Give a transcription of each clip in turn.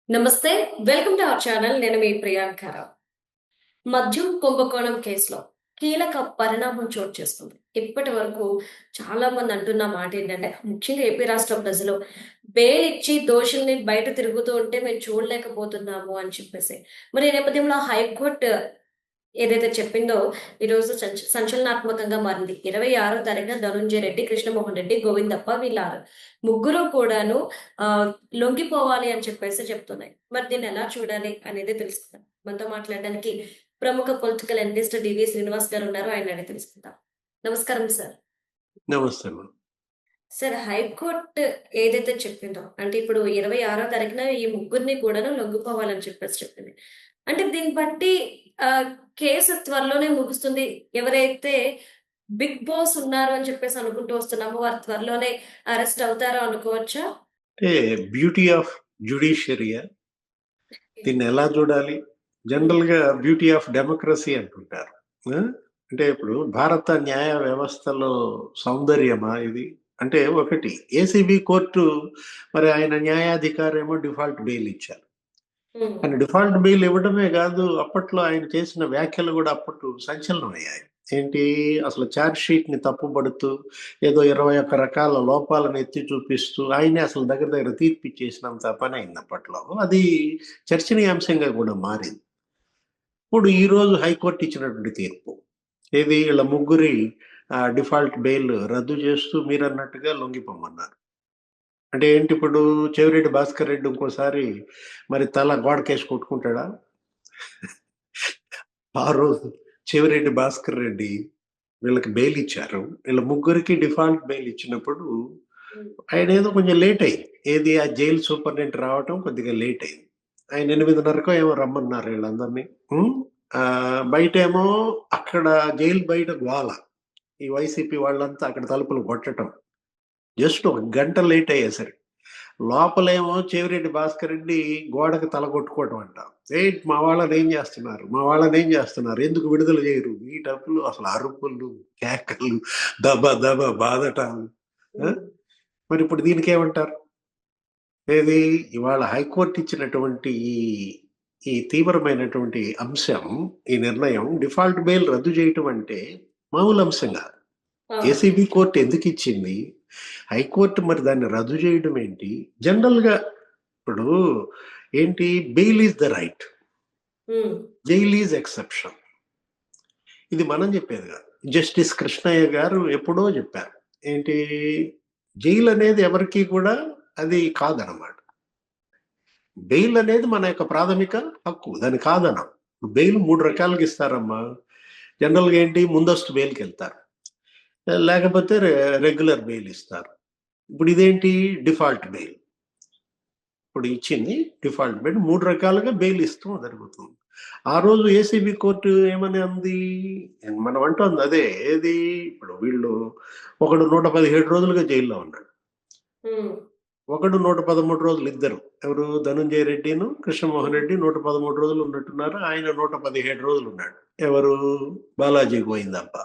నమస్తే. Welcome to our channel. నేను మీ ప్రియాంకరావు. మద్యం కుంభకోణం కేసులో కీలక పరిణామం చోటు చేసుకుంది. ఇప్పటి వరకు చాలా మంది అంటున్న మాట ఏంటంటే, ముఖ్యంగా ఏపీ రాష్ట్ర ప్రజలు బెయిల్ ఇచ్చి దోషుల్ని బయట తిరుగుతూ ఉంటే మేము చూడలేకపోతున్నాము అని చెప్పేసి. మరి ఈ నేపథ్యంలో హైకోర్టు ఏదైతే చెప్పిందో ఈరోజు సంచలనాత్మకంగా మారింది. 26వ తారీఖున ధనుంజయ రెడ్డి, కృష్ణమోహన్ రెడ్డి, గోవిందప్ప వీళ్ళ ముగ్గురు కూడాను లొంగిపోవాలి అని చెప్పేసి చెప్తున్నాయి. మరి దీన్ని ఎలా చూడాలి అనేది తెలుసుకుందాం. మనతో మాట్లాడడానికి ప్రముఖ పొలిటికల్ అనలిస్ట్ డివి శ్రీనివాస్ గారు ఉన్నారు. ఆయన్ని అడిగి తెలుసుకుందాం. నమస్కారం సార్. నమస్తే మేడం. సార్, హైకోర్టు ఏదైతే చెప్పిందో అంటే ఇప్పుడు 26వ తారీఖున ఈ ముగ్గురిని కూడాను లొంగిపోవాలని చెప్పేసి చెప్పింది. అంటే దీన్ని బట్టి కేసు త్వరలోనే ముగుస్తుంది. ఎవరైతే బిగ్ బాస్ ఉన్నారు అని చెప్పేసి అనుకుంటూ వస్తున్నామో వారు త్వరలోనే అరెస్ట్ అవుతారో అనుకోవచ్చా? అంటే బ్యూటీ ఆఫ్ జ్యుడిషియరీయా? దీన్ని ఎలా చూడాలి? జనరల్‌గా బ్యూటీ ఆఫ్ డెమోక్రసీ అంటుంటారు. ఆ! అంటే ఇప్పుడు భారత న్యాయ వ్యవస్థలో సౌందర్యమా ఇది? అంటే ఒకటి ఏసీబీ కోర్టు మరి ఆయన న్యాయాధికారేమో డిఫాల్ట్ బెయిల్ ఇచ్చారు. హ్మ్. కానీ డిఫాల్ట్ బెయిల్ ఇవ్వడమే కాదు, అప్పట్లో ఆయన చేసిన వ్యాఖ్యలు కూడా అప్పట్లో సంచలనమయ్యాయి. ఏంటి అసలు ఛార్జ్ షీట్‌ని తప్పుపడుతూ ఏదో 21 రకాల లోపాలను ఎత్తి చూపిస్తూ ఆయనే అసలు దగ్గర దగ్గర తీర్పిచ్చేసినంత పనయింది అప్పట్లో. అది చర్చనీయాంశంగా కూడా మారింది. ఇప్పుడు ఈరోజు హైకోర్టు ఇచ్చినటువంటి తీర్పు. ఏది ఈళ్ళ ముగ్గురి డిఫాల్ట్ బెయిల్ రద్దు చేస్తూ మీరన్నట్టుగా లొంగిపోమన్నారు. అంటే ఏంటి ఇప్పుడు చెవిరెడ్డి భాస్కర్ రెడ్డి ఇంకోసారి మరి తల గోడకేసి కొట్టుకుంటాడా? ఆ రోజు చెవిరెడ్డి భాస్కర్ రెడ్డి వీళ్ళకి బెయిల్ ఇచ్చారు. వీళ్ళ ముగ్గురికి డిఫాల్ట్ బెయిల్ ఇచ్చినప్పుడు హ్మ్. ఆయనేదో కొంచెం లేట్ అయింది. ఏది ఆ జైలు సూపరింటెండెంట్ రావటం కొద్దిగా లేట్ అయింది. ఆయన 8:30కో ఏమో రమ్మన్నారు వీళ్ళందరిని. హ్మ్. బయటేమో అక్కడ జైలు బయట గోల. ఈ వైసీపీ వాళ్ళంతా అక్కడ తలుపులు కొట్టటం. జస్ట్ ఒక గంట లేట్ అయ్యేసరికి. లోపలేమో చెవిరెడ్డి భాస్కర్ రెడ్డి గోడకి తల కొట్టుకోవటం అంట. మా వాళ్ళనేం జేస్తున్నారు? మా వాళ్ళనేం జేస్తున్నారు? ఎందుకు విడుదల జేయరు? ఈ డబ్బులు అసలు అరుపులు, కేకలు, దబ దబ బాదటాలు. ఆ! హ్మ్. మరిప్పుడు దీనికేమంటారు? ఏది ఇవాళ హైకోర్ట్ ఇచ్చినటువంటి ఈ తీవ్రమైనటువంటి అంశం, ఈ నిర్ణయం డిఫాల్ట్ బెయిల్ రద్దు చేయటం అంటే మామూలు అంశం గాదు. అవును. ACB court ఎందుకిచ్చింది? హైకోర్ట్ మరి దాన్ని రద్దు చేయడం ఏంటి? జనరల్‌గా ఇప్పుడు ఏంటి బెయిల్ ఈస్ ద రైట్. హ్మ్. Jail is exception. ఇది మనం చెప్పేది కాదు. జస్టిస్ కృష్ణయ్య గారు ఎప్పుడో చెప్పారు. ఏంటి జైల్ అనేది ఎవరికీ కూడా అది కాదనమాట. బెయిల్ అనేది మన యొక్క ప్రాథమిక హక్కు. దాన్ని కాదనం. బెయిల్ 3 రకాలుగా ఇస్తారమ్మా. జనరల్‌గా ఏంటి ముందస్తు బెయిల్‌కెళ్తారు. లేకపోతే రెగ్యులర్ బెయిల్ ఇస్తారు. ఇప్పుడు ఇదేంటి డిఫాల్ట్ బెయిల్. ఇప్పుడు ఇచ్చింది డిఫాల్ట్ బెయిల్ 3 రకాలుగా బెయిల్ ఇస్తూ జరుగుతుంది. ఆ రోజు ఏసీబీ కోర్టు ఏమని అంది? మనం అంటోంది అదే. ఏది ఇప్పుడు వీళ్ళు ఒకడు 117 రోజులుగా జైల్‌లో ఉన్నాడు. హ్మ్. ఒకడు 113 రోజులు ఇద్దరు. ఎవరు ధనుంజయ రెడ్డిను, కృష్ణమోహన్ హ్మ్. రెడ్డి 113 రోజులు ఉన్నట్టున్నారు. ఆయన 117 రోజులు ఉన్నాడు. ఎవరు? బాలాజీ గోవిందప్ప.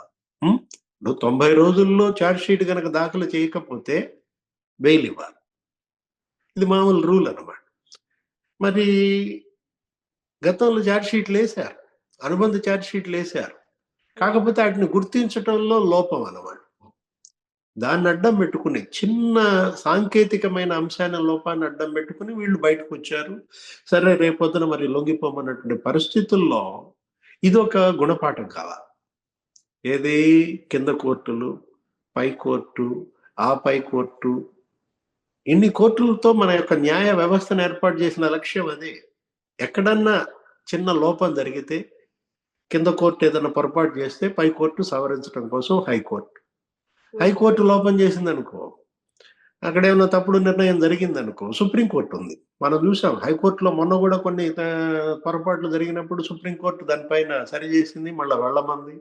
హ్మ్. ఇప్పుడు 90 రోజుల్లో చార్జ్ షీట్ గనక దాఖలు చేయకపోతే బెయిల్ ఇవ్వాలి. ఇది మామూలు రూల్ అన్నమాట. మరి గతంలో చార్జ్ షీట్‌లేసారు. అనుబంధ చార్జ్ షీట్‌లేసారు. హ్మ్. కాకపోతే ఆటిని గుర్తించటంలో లోపం అన్నమాట. దాన్ని అడ్డం పెట్టుకుని చిన్న సాంకేతికమైన అంశాన్ని లోపాన్ని అడ్డం పెట్టుకుని వీళ్ళు బయటకొచ్చారు. సరే రేపొద్దున మరి లొంగిపోమన్నటువంటి పరిస్థితుల్లో ఇదొక గుణపాఠం కావాలి. ఏది కింద కోర్టులు, పై కోర్టు, ఆ పై కోర్టు ఇన్ని కోర్టులతో మన యొక్క న్యాయ వ్యవస్థను ఏర్పాటు చేసిన లక్ష్యం అదే. ఎక్కడన్నా చిన్న లోపం జరిగితే కింద కోర్టు ఏదైనా పొరపాటు చేస్తే పై కోర్టు సవరించడం కోసం హైకోర్టు. హ్మ్. హైకోర్టు లోపం చేసిందనుకో, అక్కడేమన్నా తప్పుడు నిర్ణయం జరిగిందనుకో సుప్రీం కోర్ట్ ఉంది. మనం చూసాం హైకోర్టులో మొన్న గూడా కొన్ని పొరపాట్లు జరిగినప్పుడు సుప్రీం కోర్ట్ దానిపైన సరి చేసింది. మళ్ళా వెళ్ళమంది.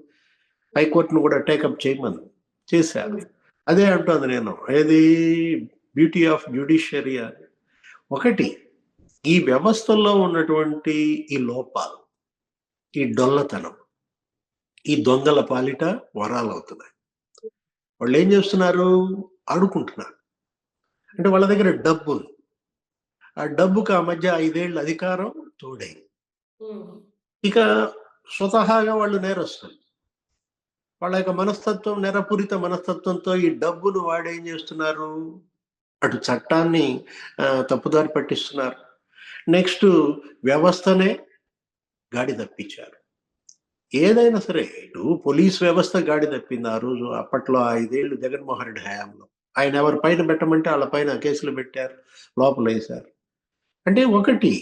హైకోర్ట్‌ని గూడా టేకప్ చేయమంది. చేశారు. హ్మ్. అదే అంటోంది నేను. ఏది బ్యూటీ ఆఫ్ జ్యుడిషియరీ అని. ఒకటి ఈ వ్యవస్థలో ఉన్నటువంటి ఈ లోపాలు, ఈ డొల్లతనం, ఈ దొంగల పాలిట వరాలవుతున్నాయి. వాళ్ళేం జేస్తున్నారు? ఆడుకుంటున్నారు. అంటే వాళ్ళ దగ్గర డబ్బుంది. ఆ డబ్బుకి ఆ మధ్య 5 ఏళ్ళు అధికారం తోడైంది. హ్మ్. ఇక స్వతహాగా వాళ్ళు నేరస్తులు. వాళ్ళ యొక్క మనస్తత్వం నేరపూరిత మనస్తత్వంతో ఈ డబ్బును వాడేం చేస్తున్నారు? అటు చట్టాన్ని తప్పుదారి పట్టిస్తున్నారు. నెక్స్ట్ వ్యవస్థనే గాడి తప్పించారు. ఏదైనా సరే ఇటు పోలీస్ వ్యవస్థ గాడి తప్పింది ఆ రోజు. అప్పట్లో 5 ఏళ్ళు జగన్మోహన్ రెడ్డి హయాంలో. ఆయన ఎవరి పైన పెట్టమంటే ఆళ్ళ పైన కేసులు పెట్టారు. లోపలేశారు. అంటే ఒకటి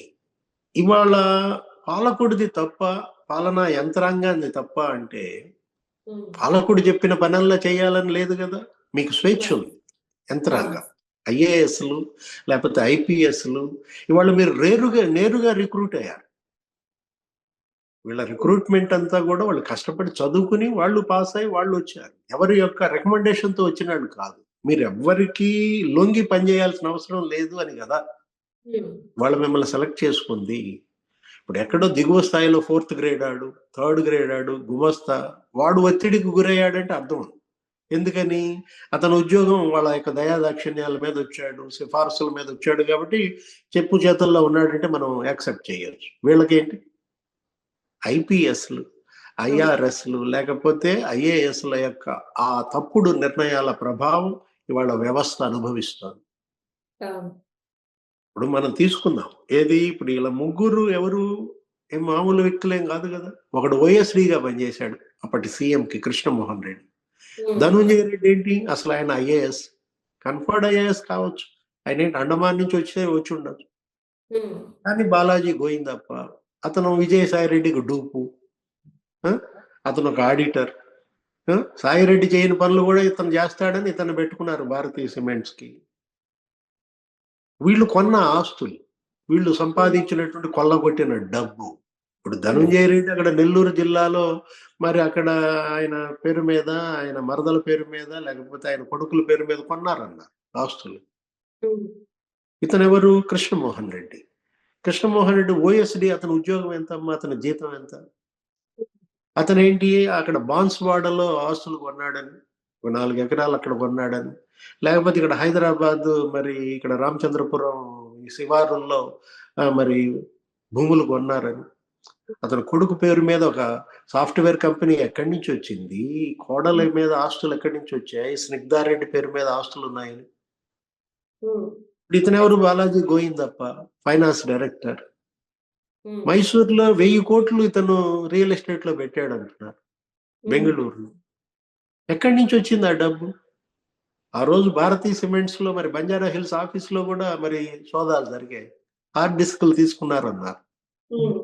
ఇవాళ పాలకుడిది తప్పా? పాలనా యంత్రాంగాన్ని తప్పా అంటే, హ్మ్. పాలకుడు చెప్పిన పనల్లా చేయాలని లేదు గదా! మీకు స్వేచ్ఛ అవును. ఉంది. అవును. యంత్రాంగం. ఐఏఎస్‌లు లేకపోతే ఐపీఎస్‌లు ఇవాళ మీరు నేరుగా రిక్రూట్ అయ్యారు. వీళ్ళ హ్మ్. రిక్రూట్‌మెంట్ అంతా గూడా వాళ్ళు కష్టపడి చదువుకుని వాళ్ళు పాస్ అయ్యి వాళ్ళొచ్చారు. ఎవరి యొక్క రికమెండేషన్‌తో వచ్చినాళ్ళు కాదు. మీరెవ్వరికీ లొంగి పని చేయాల్సిన అవసరం లేదు అని గదా! హ్మ్. వాళ్ళు మిమ్మల్ని సెలెక్ట్ చేసుకుంది. ఇప్పుడు ఎక్కడో దిగువ స్థాయిలో ఫోర్త్ గ్రేడ్ ఆడు, థర్డ్ గ్రేడ్ ఆడు, గుమస్తా వాడు ఒత్తిడికి గురయ్యాడంటే అర్థం. ఎందుకని? అతని ఉద్యోగం వాళ్ళ యొక్క దయాదాక్షిణ్యాల మీద వచ్చాడు, సిఫార్సుల మీద వచ్చాడు కాబట్టి చెప్పు చేతల్లో ఉన్నాడంటే మనం యాక్సెప్ట్ చేయొచ్చు. వీళ్ళకేంటి? ఐపీఎస్‌లు, అవును. ఐఆర్ఎస్‌లు లేకపోతే ఐఏఎస్‌ల యొక్క ఆ తప్పుడు నిర్ణయాల ప్రభావం ఇవాళ వ్యవస్థ అనుభవిస్తోంది. అవును. ఇప్పుడు మనం తీసుకుందాం. ఏది ఇప్పుడు ఈళ్ళ ముగ్గురు ఎవరు? ఏం మామూలు వ్యక్తులేం గాదు గదా! ఒకడు ఓఎస్‌డీగా పనిజేశాడు. అప్పటి సీఎంకి కృష్ణమోహన్ రెడ్డి. హ్మ్. ధనుంజయ రెడ్డి ఏంటి? అసలాయన ఐఏఎస్. కన్ఫర్డ్ ఐఏఎస్ కావచ్చు. ఆయనేంటి అండమాన్ నుంచి వచ్చుండొచ్చు. హ్మ్. కానీ బాలాజీ గోయిందప్ప. అతను విజయసాయి రెడ్డికి డూపు. ఆ! అతనొక ఆడిటర్. సాయిరెడ్డి చేయని పనులు గూడా ఇతను జేస్తాడని ఇతన్ని బెట్టుకున్నారు భారతీయ సిమెంట్స్‌కి. వీళ్ళు కొన్న ఆస్తులు. వీళ్ళు హ్మ్. సంపాదించినటువంటి కొల్లగొట్టిన డబ్బు. ఇప్పుడు హ్మ్. ధనుంజయ రెడ్డి అక్కడ నెల్లూరు జిల్లాలో మరి అక్కడ ఆయన పేరు మీద, ఆయన మరదల పేరు మీద, లేకపోతే ఆయన కొడుకుల పేరు మీద కొన్నారన్నారు ఆస్తులు. హ్మ్. ఇతనెవరు? కృష్ణమోహన్ రెడ్డి. కృష్ణమోహన్ రెడ్డి ఓఎస్‌డీ అతని ఉద్యోగం ఎంతమ్మా? అతని జీతం ఎంత? అతనేంటి అక్కడ బాన్స్‌వాడలో ఆస్తులు కొన్నాడని, ఓ 4 ఎకరాలు అక్కడ కొన్నాడని, లేకపోతే ఇక్కడ హైదరాబాద్ మరి ఇక్కడ రామచంద్రపురం ఈ శివారుల్లో మరి భూములు కొన్నారని. అతని కొడుకు పేరు మీద ఒక సాఫ్ట్‌వేర్ కంపెనీ ఎక్కడి నుంచొచ్చింది? కోడలి హ్మ్. మీద ఆస్తులు ఎక్కడి నుంచొచ్చాయి? స్నిగ్ధారెడ్డి పేరు మీద ఆస్తులున్నాయని. హ్మ్. ఇప్పుడు ఇతనెవరు? Balaji Govindappa finance director. హ్మ్. మైసూర్‌లో 1000,00,00,000 ఇతను రియల్ ఎస్టేట్‌లో పెట్టాడంటున్నారు. హ్మ్. బెంగుళూరులో. ఎక్కడి నుంచొచ్చింది ఆ డబ్బు? ఆ రోజు భారతీ సిమెంట్స్‌లో మరి బంజారా హిల్స్ ఆఫీస్‌లో గూడా మరి సోదాలు జరిగాయి. హార్డ్ డిస్కులు తీసుకున్నారన్నారు. హ్మ్.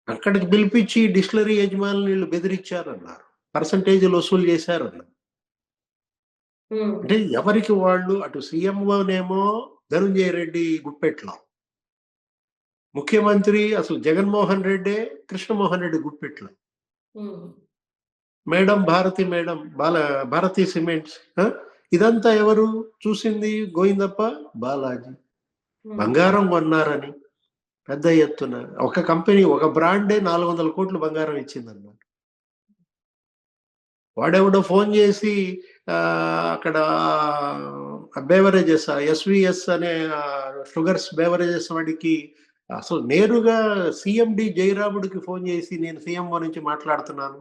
అక్కడికి పిలిపిచ్చి డిస్టిలరీ యజమానుల్ని ఈళ్ళు బెదిరిచ్చారన్నారు. పర్సెంటేజ్‌లు వసూలు చేశారన్నారు. హ్మ్. అంటే ఎవరికి వాళ్ళు అటు సీఎంఓనేమో ధనుంజయ రెడ్డి గుప్పెట్లో. ముఖ్యమంత్రి అసలు జగన్మోహన్ రెడ్డే కృష్ణమోహన్ రెడ్డి గుప్పెట్లో. హ్మ్. Madam Bharathi madam Bharathi cements ఇదంతా ఎవరు చూసింది? గోయిందప్ప, బాలాజీ. హ్మ్. బంగారం కొన్నారని పెద్ద ఎత్తున ఒక కంపెనీ ఒక బ్రాండే 400,00,00,000 బంగారం ఇచ్చిందన్నమాట. వాడెవడో ఫోన్ చేసి అక్కడ బేవరేజెస్ ఎస్వీఎస్ అనే షుగర్స్ బేవరేజెస్ వాడికి అసలు నేరుగా సీఎండి జయరాముడికి ఫోన్ చేసి నేను సీఎంఓ నుంచి మాట్లాడుతున్నాను.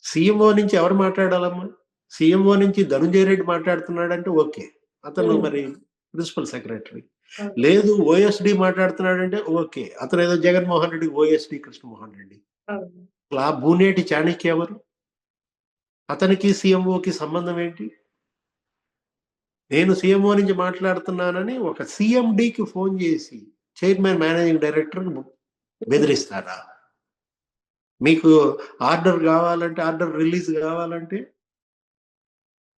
సీఎంఓ నుంచి ఎవరు మాట్లాడాలమ్మా? సీఎంఓ నుంచి ధనుంజయ రెడ్డి మాట్లాడుతున్నాడంటే ఓకే. అతను హ్మ్. మరి ప్రిన్సిపల్ సెక్రటరీ. అవును. లేదు ఓఎస్‌డీ మాట్లాడుతున్నాడంటే ఓకే. అతనేదో జగన్మోహన్ రెడ్డి ఓఎస్‌డీ కృష్ణమోహన్ రెడ్డి. అవును. ఆ భూనేటి చాణక్య ఎవరు? అతనికి సీఎంఓకి సంబంధం ఏంటి? నేను సీఎంఓ నుంచి మాట్లాడుతున్నానని ఒక సీఎండీకి ఫోన్ చేసి చైర్మన్, మేనేజింగ్ డైరెక్టర్‌ని హ్మ్. బెదిరిస్తారా? మీకు ఆర్డర్ రిలీజ్ గావాలంటే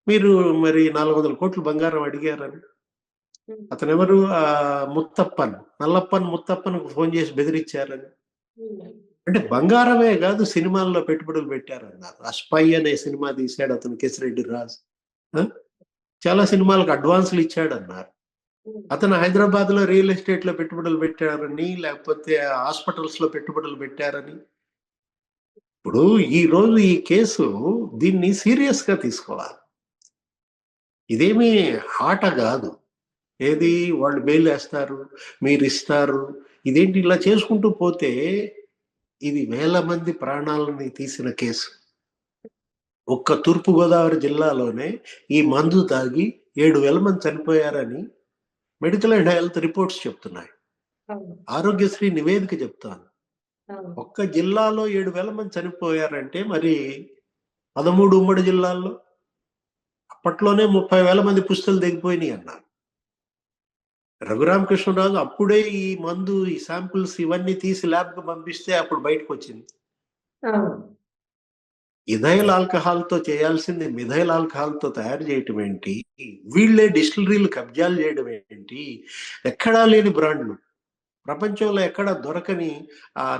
మీరు మరి 400,00,00,000 బంగారం అడిగారని. హ్మ్. అతనెవరు? ముత్తప్పన్. నల్లప్పన్ ముత్తప్పన్‌కి ఫోన్ చేసి బెదిరిచ్చారని. హ్మ్. అంటే బంగారమే గాదు సినిమాల్లో పెట్టుబడులు పెట్టారన్నారు. 'ఆ స్పై' అనే సినిమా తీశాడు అతను 'కేశిరెడ్డి రాజు'. ఆ! చాలా సినిమాలకు అడ్వాన్స్‌లు ఇచ్చాడన్నారు. హ్మ్. అతను హైదరాబాద్‌లో రియల్ ఎస్టేట్‌లో పెట్టుబడులు పెట్టారని, లేకపోతే హాస్పిటల్స్‌లో పెట్టుబడులు పెట్టారని. ఇప్పుడు ఈరోజు ఈ కేసు దీన్ని సీరియస్‌గా తీసుకోవాలి. ఇదేమీ ఆట గాదు. ఏది వాళ్ళు బెయిల్ వేస్తారు, మీరు ఇస్తారు. ఇదేంటి ఇలా చేసుకుంటూ పోతే ఇది వేల మంది ప్రాణాలని తీసిన కేసు. ఒక్క తూర్పుగోదావరి జిల్లాలోనే ఈ మందు తాగి 7,000 మంది చనిపోయారని మెడికల్ అండ్ హెల్త్ రిపోర్ట్స్ చెప్తున్నాయి. అవును. ఆరోగ్యశ్రీ నివేదిక చెప్తాను. అవును. ఒక్క జిల్లాలో 7,000 మంది చనిపోయారంటే మరి 13 ఉమ్మడి జిల్లాల్లో అప్పట్లోనే 30,000 మంది పుస్తులు దిగిపోయినాయి అన్నారు. రఘురామకృష్ణరాజు అప్పుడే ఈ మందు, ఈ శాంపిల్స్ ఇవన్నీ తీసి ల్యాబ్‌కి పంపిస్తే అప్పుడు బయటకొచ్చింది. అవును. ఇథైల్ ఆల్కహాల్‌తో చేయాల్సింది మిథైల్ ఆల్కహాల్‌తో తయారు చేయటం ఏంటి? వీళ్ళే డిస్టిలరీలు కబ్జాలు చేయడం ఏంటి? ఎక్కడా లేని బ్రాండ్‌లు. ప్రపంచంలో ఎక్కడ దొరకని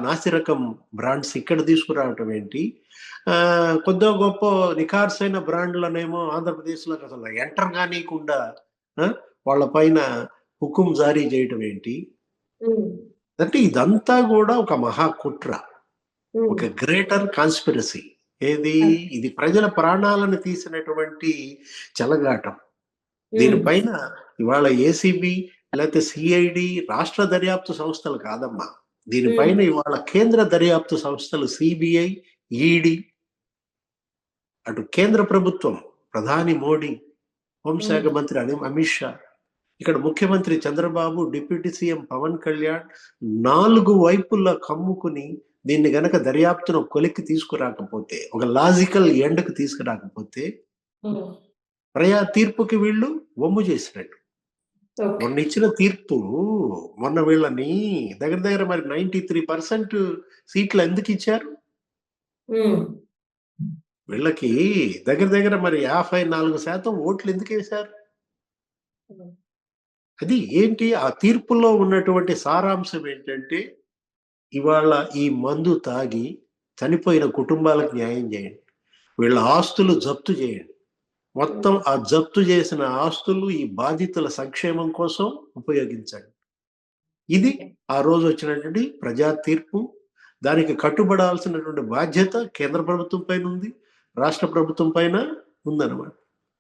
నాసిరకం బ్రాండ్స్ ఇక్కడ తీసుకురావటం ఏంటి? కొద్దో గొప్పో నిఖార్సైన బ్రాండ్‌లనేమో ఆంధ్రప్రదేశ్‌లోకి అసలు ఎంటర్ గానీయకుండా ఆ! వాళ్ళ పైన హుకుం జారీ చేయటం ఏంటి? హ్మ్. అంటే ఇదంతా గూడా ఒక మహా కుట్ర. హ్మ్. ఒక గ్రేటర్ కాన్స్పిరసీ. ఏది? అది. ఇది ప్రజల ప్రాణాలను తీసినటువంటి చెలగాటం. హ్మ్. దీనిపైన ఇవాళ ఏసీబీ లేతే సీఐడీ రాష్ట్ర దర్యాప్తు సంస్థలు కాదమ్మా. దీనిపైన హ్మ్. ఇవాళ కేంద్ర దర్యాప్తు సంస్థలు సీబీఐ, ఈడీ, అటు కేంద్ర ప్రభుత్వం, ప్రధాని మోడీ, హోంశాఖ హ్మ్. మంత్రి అమిత్ షా, ఇక్కడ ముఖ్యమంత్రి చంద్రబాబు, డిప్యూటీ సీఎం పవన్ కళ్యాణ్ 4 వైపులా కమ్ముకుని దీన్ని గనక దర్యాప్తును కొలిక్కి తీసుకురాకపోతే, ఒక లాజికల్ ఎండ్‌కి తీసుకురాకపోతే, హ్మ్. తీర్పుకి వీళ్ళు వమ్ము చేసినట్టు. ఓకే. మొన్న ఇచ్చిన తీర్పు మొన్న వీళ్ళని దగ్గర దగ్గర మరి 93% సీట్లు ఎందుకిచ్చారు? హ్మ్. వీళ్ళకి దగ్గర దగ్గర మరి 54% ఓట్లు ఎందుకేశారు? హ్మ్. అది ఏంటి? ఆ తీర్పులో ఉన్నటువంటి సారాంశం ఏంటంటే, ఇవాళ ఈ మందు తాగి చనిపోయిన కుటుంబాలకు న్యాయం చేయండి. వీళ్ళ ఆస్తులు జప్తు చేయండి. మొత్తం ఆ జప్తు చేసిన ఆస్తులు ఈ బాధితుల సంక్షేమం కోసం ఉపయోగించండి. ఇది ఓకే. ఆ రోజు వచ్చినటువంటి ప్రజా తీర్పు. దానికి కట్టుబడాల్సినటువంటి బాధ్యత కేంద్ర ప్రభుత్వం పైన ఉంది. రాష్ట్ర ప్రభుత్వం పైన ఉందన్నమాట.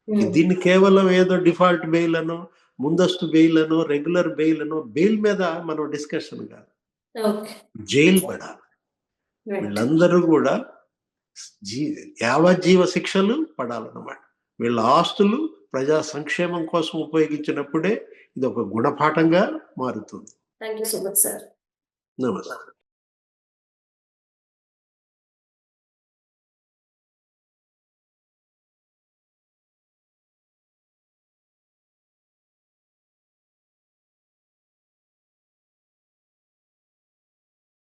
హ్మ్. దీన్ని కేవలం ఏదో డిఫాల్ట్ బెయిల్ అనో, ముందస్తు బెయిల్ అనో, రెగ్యులర్ బెయిల్ అనో, బెయిల్ మీద మనం డిస్కషన్ కాదు. ఓకే. జైలు పడాలి. రైట్. వీళ్ళందరూ కూడా జీ యావజ్జీవ శిక్షలు పడాలన్నమాట. వీళ్ళ ఆస్తులు ప్రజా సంక్షేమం కోసం ఉపయోగించినప్పుడే ఇదొక గుణపాఠంగా మారుతుంది. Thank you so much sir. నమస్తే.